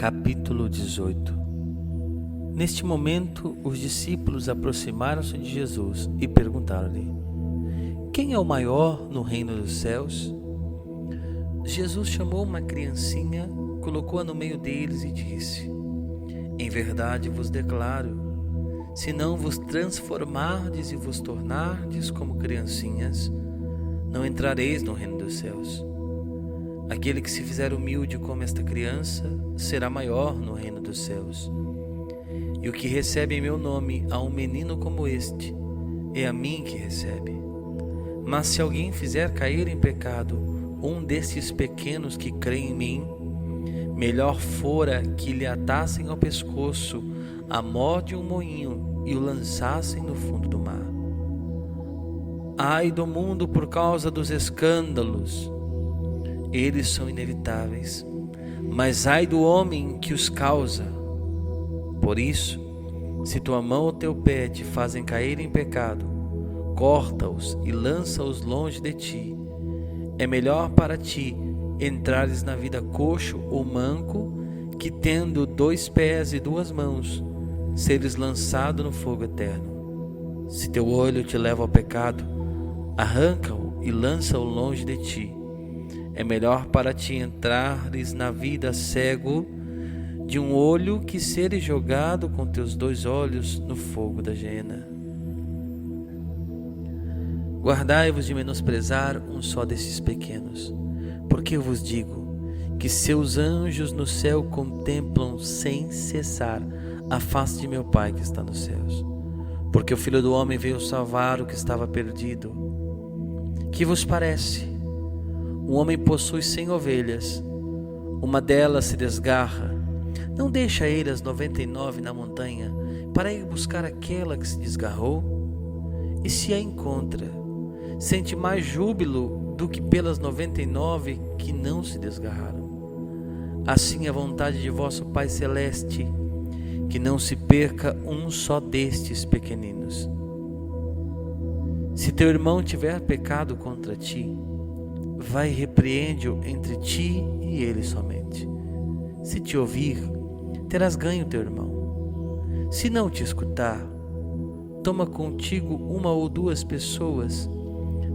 Capítulo 18. Neste momento, os discípulos aproximaram-se de Jesus e perguntaram-lhe: Quem é o maior no reino dos céus? Jesus chamou uma criancinha, colocou-a no meio deles e disse: Em verdade vos declaro, se não vos transformardes e vos tornardes como criancinhas, não entrareis no reino dos céus. Aquele que se fizer humilde como esta criança, será maior no reino dos céus. E o que recebe em meu nome a um menino como este, é a mim que recebe. Mas se alguém fizer cair em pecado um destes pequenos que creem em mim, melhor fora que lhe atassem ao pescoço a mó de um moinho e o lançassem no fundo do mar. Ai do mundo por causa dos escândalos! Eles são inevitáveis, mas ai do homem que os causa. Por isso, se tua mão ou teu pé te fazem cair em pecado, corta-os e lança-os longe de ti. É melhor para ti entrares na vida coxo ou manco, que tendo 2 pés e 2 mãos, seres lançado no fogo eterno. Se teu olho te leva ao pecado, arranca-o e lança-o longe de ti. É melhor para ti entrares na vida cego de um olho que seres jogado com teus 2 olhos no fogo da hiena. Guardai-vos de menosprezar um só desses pequenos, porque eu vos digo que seus anjos no céu contemplam sem cessar a face de meu Pai que está nos céus. Porque o Filho do Homem veio salvar o que estava perdido. Que vos parece? Um homem possui 100 ovelhas, uma delas se desgarra. Não deixa ele as 99 na montanha para ir buscar aquela que se desgarrou? E se a encontra, sente mais júbilo do que pelas 99 que não se desgarraram. Assim é a vontade de vosso Pai Celeste, que não se perca um só destes pequeninos. Se teu irmão tiver pecado contra ti, vai e repreende-o entre ti e ele somente. Se te ouvir, terás ganho teu irmão. Se não te escutar, toma contigo 1 ou 2 pessoas,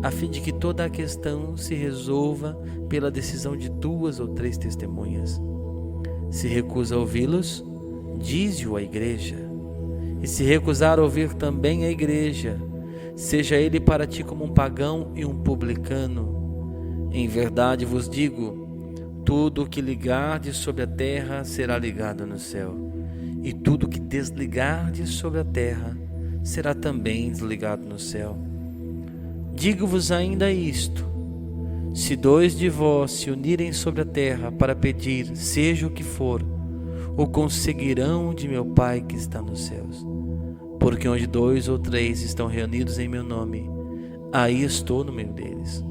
a fim de que toda a questão se resolva pela decisão de 2 ou 3 testemunhas. Se recusa a ouvi-los, dize-o à igreja. E se recusar a ouvir também a igreja, seja ele para ti como um pagão e um publicano. Em verdade vos digo, tudo o que ligardes sobre a terra será ligado no céu, e tudo o que desligardes sobre a terra será também desligado no céu. Digo-vos ainda isto: se 2 de vós se unirem sobre a terra para pedir, seja o que for, o conseguirão de meu Pai que está nos céus. Porque onde 2 ou 3 estão reunidos em meu nome, aí estou no meio deles.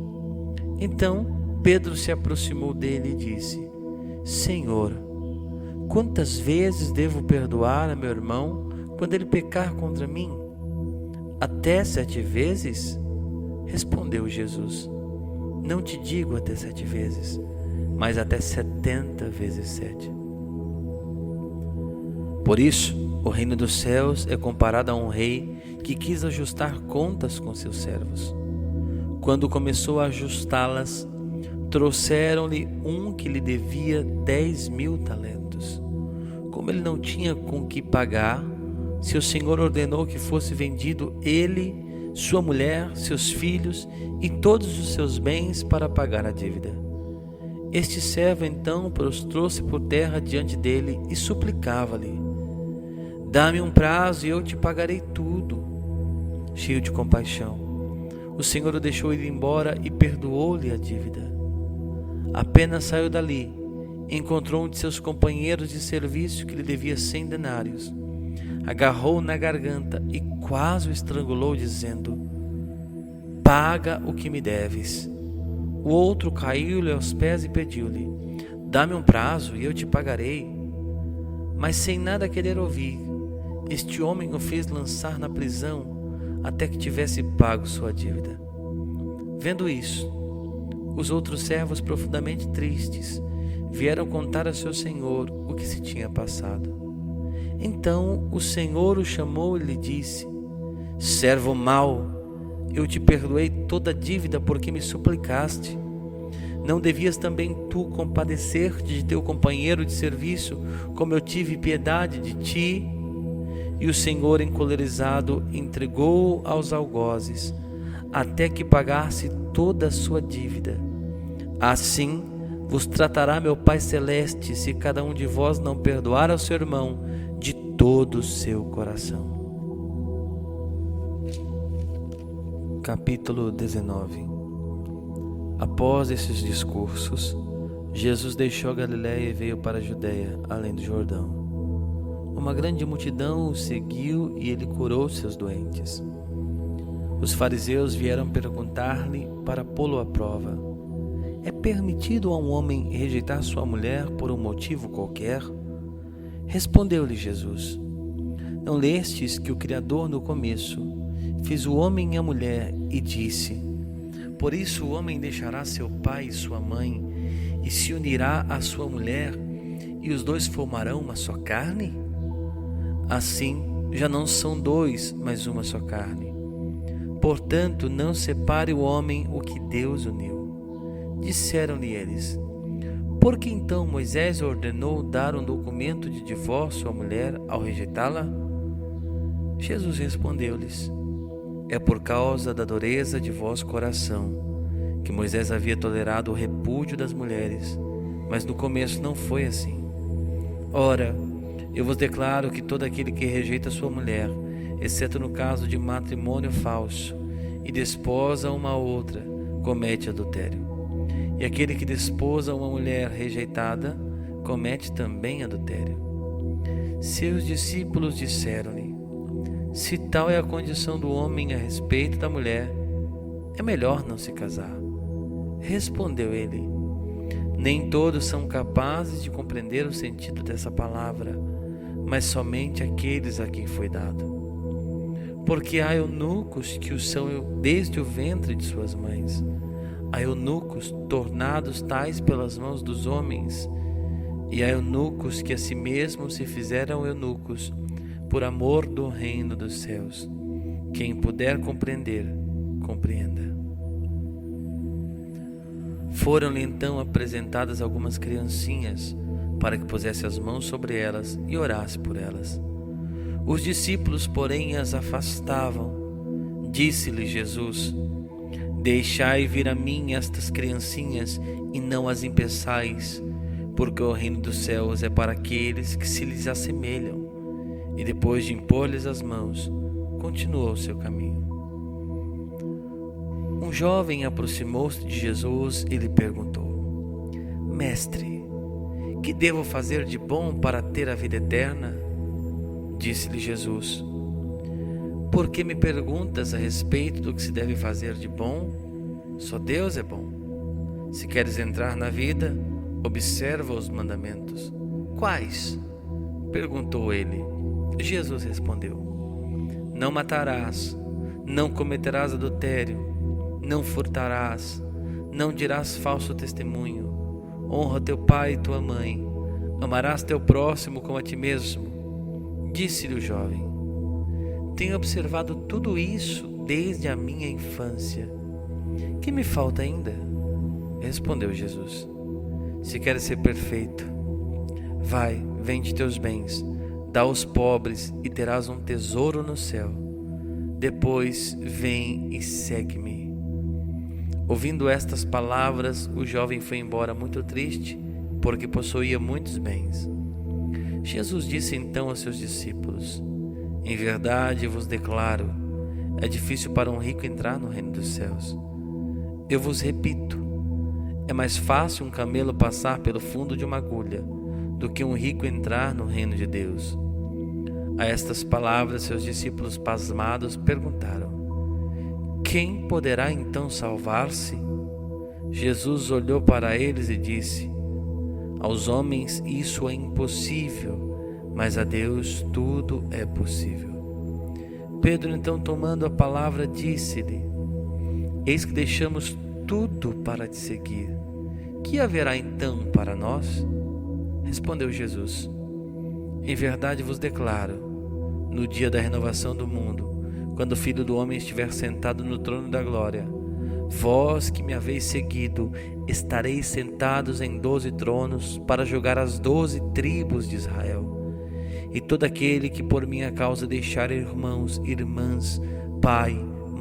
Então Pedro se aproximou dele e disse: Senhor, quantas vezes devo perdoar a meu irmão quando ele pecar contra mim? Até 7 vezes? Respondeu Jesus: Não te digo até 7 vezes, mas até 70 vezes 7. Por isso, o reino dos céus é comparado a um rei que quis ajustar contas com seus servos. Quando começou a ajustá-las, trouxeram-lhe um que lhe devia 10.000 talentos. Como ele não tinha com que pagar, seu senhor ordenou que fosse vendido ele, sua mulher, seus filhos e todos os seus bens para pagar a dívida. Este servo então prostrou-se por terra diante dele e suplicava-lhe: Dá-me um prazo e eu te pagarei tudo. Cheio de compaixão, o Senhor o deixou ir embora e perdoou-lhe a dívida. Apenas saiu dali, encontrou um de seus companheiros de serviço que lhe devia 100 denários. Agarrou-o na garganta e quase o estrangulou, dizendo: Paga o que me deves. O outro caiu-lhe aos pés e pediu-lhe: Dá-me um prazo e eu te pagarei. Mas sem nada querer ouvir, este homem o fez lançar na prisão até que tivesse pago sua dívida. Vendo isso, os outros servos, profundamente tristes, vieram contar a seu senhor o que se tinha passado. Então o senhor o chamou e lhe disse: servo mau, eu te perdoei toda a dívida porque me suplicaste. Não devias também tu compadecer-te de teu companheiro de serviço, como eu tive piedade de ti? E o senhor, encolerizado, entregou-o aos algozes, até que pagasse toda a sua dívida. Assim vos tratará meu Pai Celeste, se cada um de vós não perdoar ao seu irmão de todo o seu coração. Capítulo 19. Após esses discursos, Jesus deixou a Galiléia e veio para a Judéia, além do Jordão. Uma grande multidão o seguiu e ele curou seus doentes. Os fariseus vieram perguntar-lhe para pô-lo à prova: é permitido a um homem rejeitar sua mulher por um motivo qualquer? Respondeu-lhe Jesus: não lestes que o Criador no começo fez o homem e a mulher e disse: por isso o homem deixará seu pai e sua mãe e se unirá à sua mulher, e os dois formarão uma só carne? Assim, já não são dois, mas uma só carne. Portanto, não separe o homem o que Deus uniu. Disseram-lhe eles: por que então Moisés ordenou dar um documento de divórcio à mulher ao rejeitá-la? Jesus respondeu-lhes: é por causa da dureza de vosso coração que Moisés havia tolerado o repúdio das mulheres, mas no começo não foi assim. Ora, eu vos declaro que todo aquele que rejeita sua mulher, exceto no caso de matrimônio falso, e desposa uma outra, comete adultério. E aquele que desposa uma mulher rejeitada, comete também adultério. Seus discípulos disseram-lhe: se tal é a condição do homem a respeito da mulher, é melhor não se casar. Respondeu ele: nem todos são capazes de compreender o sentido dessa palavra, mas somente aqueles a quem foi dado. Porque há eunucos que o são desde o ventre de suas mães, há eunucos tornados tais pelas mãos dos homens, e há eunucos que a si mesmos se fizeram eunucos por amor do reino dos céus. Quem puder compreender, compreenda. Foram-lhe então apresentadas algumas criancinhas, para que pusesse as mãos sobre elas e orasse por elas. Os discípulos, porém, as afastavam. Disse-lhe Jesus: deixai vir a mim estas criancinhas e não as impeçais, porque o reino dos céus é para aqueles que se lhes assemelham. E depois de impor-lhes as mãos, continuou o seu caminho. Um jovem aproximou-se de Jesus e lhe perguntou: mestre, que devo fazer de bom para ter a vida eterna? Disse-lhe Jesus: por que me perguntas a respeito do que se deve fazer de bom? Só Deus é bom. Se queres entrar na vida, observa os mandamentos. Quais? Perguntou ele. Jesus respondeu: não matarás, não cometerás adultério, não furtarás, não dirás falso testemunho, honra teu pai e tua mãe, amarás teu próximo como a ti mesmo. Disse-lhe o jovem: tenho observado tudo isso desde a minha infância. Que me falta ainda? Respondeu Jesus: se queres ser perfeito, vai, vende teus bens, dá aos pobres e terás um tesouro no céu. Depois vem e segue-me. Ouvindo estas palavras, o jovem foi embora muito triste, porque possuía muitos bens. Jesus disse então aos seus discípulos: em verdade vos declaro, é difícil para um rico entrar no reino dos céus. Eu vos repito, é mais fácil um camelo passar pelo fundo de uma agulha do que um rico entrar no reino de Deus. A estas palavras, seus discípulos pasmados perguntaram: quem poderá então salvar-se? Jesus olhou para eles e disse: aos homens isso é impossível, mas a Deus tudo é possível. Pedro então, tomando a palavra, disse-lhe: eis que deixamos tudo para te seguir. que haverá então para nós? Respondeu Jesus: Em verdade vos declaro, no dia da renovação do mundo, quando o Filho do Homem estiver sentado no trono da glória, vós que me haveis seguido, estareis sentados em 12 tronos para julgar as 12 tribos de Israel. E todo aquele que por minha causa deixar irmãos, irmãs, pai,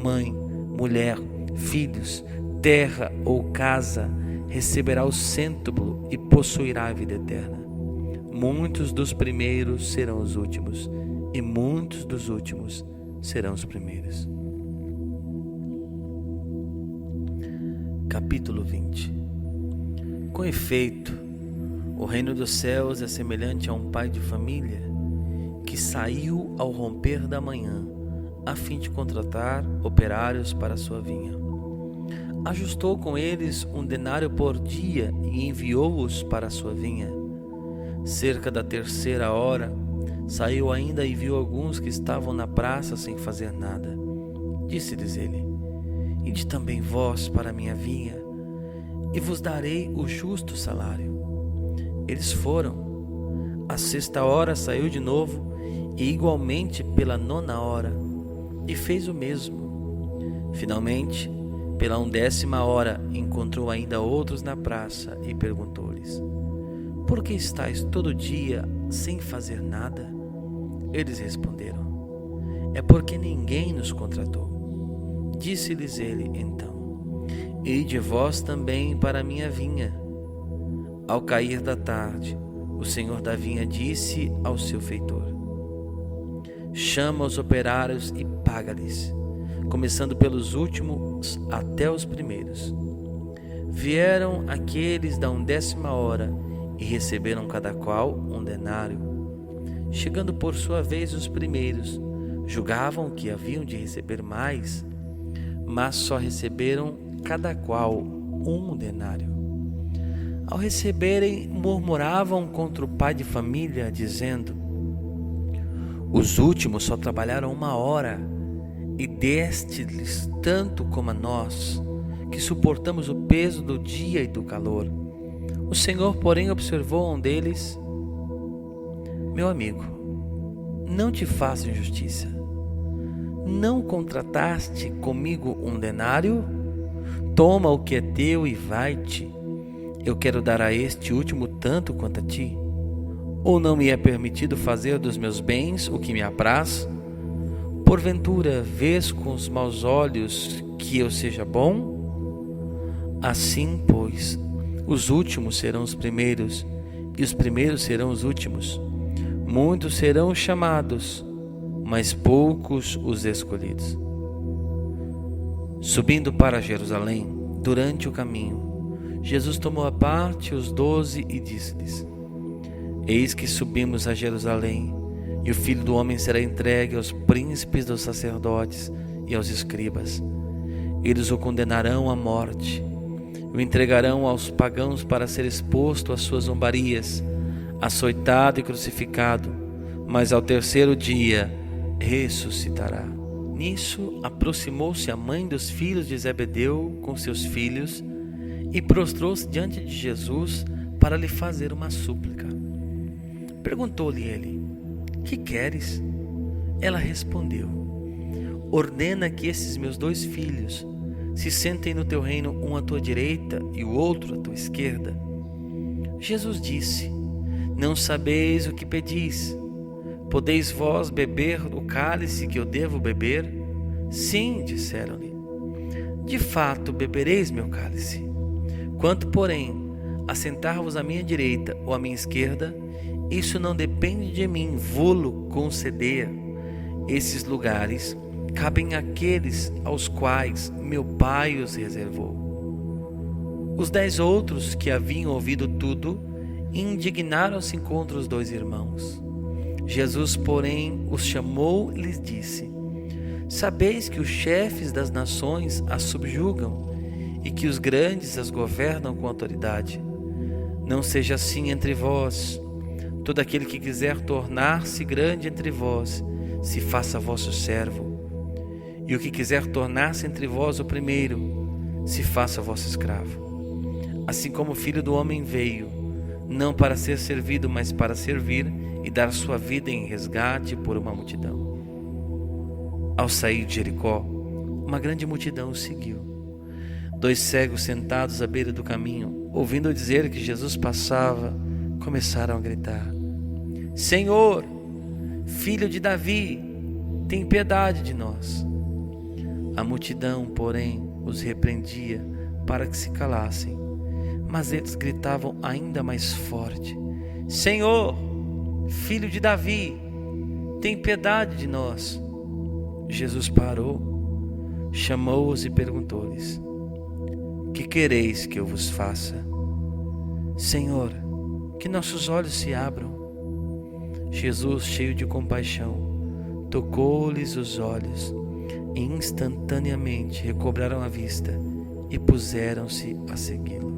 mãe, mulher, filhos, terra ou casa, receberá o cêntuplo e possuirá a vida eterna. Muitos dos primeiros serão os últimos, e muitos dos últimos serão os primeiros. Capítulo 20. Com efeito, o reino dos céus é semelhante a um pai de família que saiu ao romper da manhã a fim de contratar operários para a sua vinha. Ajustou com eles 1 denário por dia e enviou-os para a sua vinha. Cerca da 3ª hora, saiu ainda e viu alguns que estavam na praça sem fazer nada. Disse-lhes ele: Ide também vós para a minha vinha, e vos darei o justo salário. Eles foram. À 6ª hora saiu de novo, e igualmente pela 9ª hora, e fez o mesmo. Finalmente, pela 10ª hora, encontrou ainda outros na praça e perguntou-lhes: Por que estáis todo dia sem fazer nada? Eles responderam: É porque ninguém nos contratou. Disse-lhes ele então: Ide vós também para a minha vinha. Ao cair da tarde, o senhor da vinha disse ao seu feitor: Chama os operários e paga-lhes, começando pelos últimos até os primeiros. Vieram aqueles da 10ª hora e receberam cada qual 1 denário. Chegando por sua vez os primeiros, julgavam que haviam de receber mais, mas só receberam cada qual 1 denário. Ao receberem, murmuravam contra o pai de família, dizendo: Os últimos só trabalharam 1 hora, e deste-lhes tanto como a nós, que suportamos o peso do dia e do calor. O Senhor, porém, observou a um deles: Meu amigo, não te faço injustiça. Não contrataste comigo 1 denário? Toma o que é teu e vai-te. Eu quero dar a este último tanto quanto a ti. Ou não me é permitido fazer dos meus bens o que me apraz? Porventura, vês com os maus olhos que eu seja bom? Assim, pois, os últimos serão os primeiros, e os primeiros serão os últimos. Muitos serão chamados, mas poucos os escolhidos. Subindo para Jerusalém, durante o caminho, Jesus tomou à parte os 12 e disse-lhes: Eis que subimos a Jerusalém, e o Filho do Homem será entregue aos príncipes dos sacerdotes e aos escribas. Eles o condenarão à morte, o entregarão aos pagãos para ser exposto às suas zombarias, açoitado e crucificado, mas ao 3º dia ressuscitará. Nisso aproximou-se a mãe dos filhos de Zebedeu com seus filhos e prostrou-se diante de Jesus para lhe fazer uma súplica. Perguntou-lhe ele: Que queres? Ela respondeu: Ordena que esses meus 2 filhos se sentem no teu reino, um à tua direita e o outro à tua esquerda. Jesus disse: Não sabeis o que pedis. Podeis vós beber o cálice que eu devo beber? Sim, disseram-lhe. De fato, bebereis meu cálice. Quanto, porém, a sentar-vos à minha direita ou à minha esquerda, isso não depende de mim, vô-lo conceder. Esses lugares cabem àqueles aos quais meu Pai os reservou. Os 10 outros que haviam ouvido tudo indignaram-se contra os 2 irmãos. Jesus, porém, os chamou e lhes disse: Sabeis que os chefes das nações as subjugam e que os grandes as governam com autoridade. Não seja assim entre vós. Todo aquele que quiser tornar-se grande entre vós, se faça vosso servo. E o que quiser tornar-se entre vós o primeiro, se faça vosso escravo. Assim como o Filho do Homem veio, não para ser servido, mas para servir e dar sua vida em resgate por uma multidão. Ao sair de Jericó, uma grande multidão o seguiu. 2 cegos sentados à beira do caminho, ouvindo dizer que Jesus passava, começaram a gritar: Senhor, Filho de Davi, tem piedade de nós. A multidão, porém, os repreendia para que se calassem, mas eles gritavam ainda mais forte: Senhor, Filho de Davi, tem piedade de nós. Jesus parou, chamou-os e perguntou-lhes: Que quereis que eu vos faça? Senhor, que nossos olhos se abram. Jesus, cheio de compaixão, tocou-lhes os olhos e instantaneamente recobraram a vista e puseram-se a segui-lo.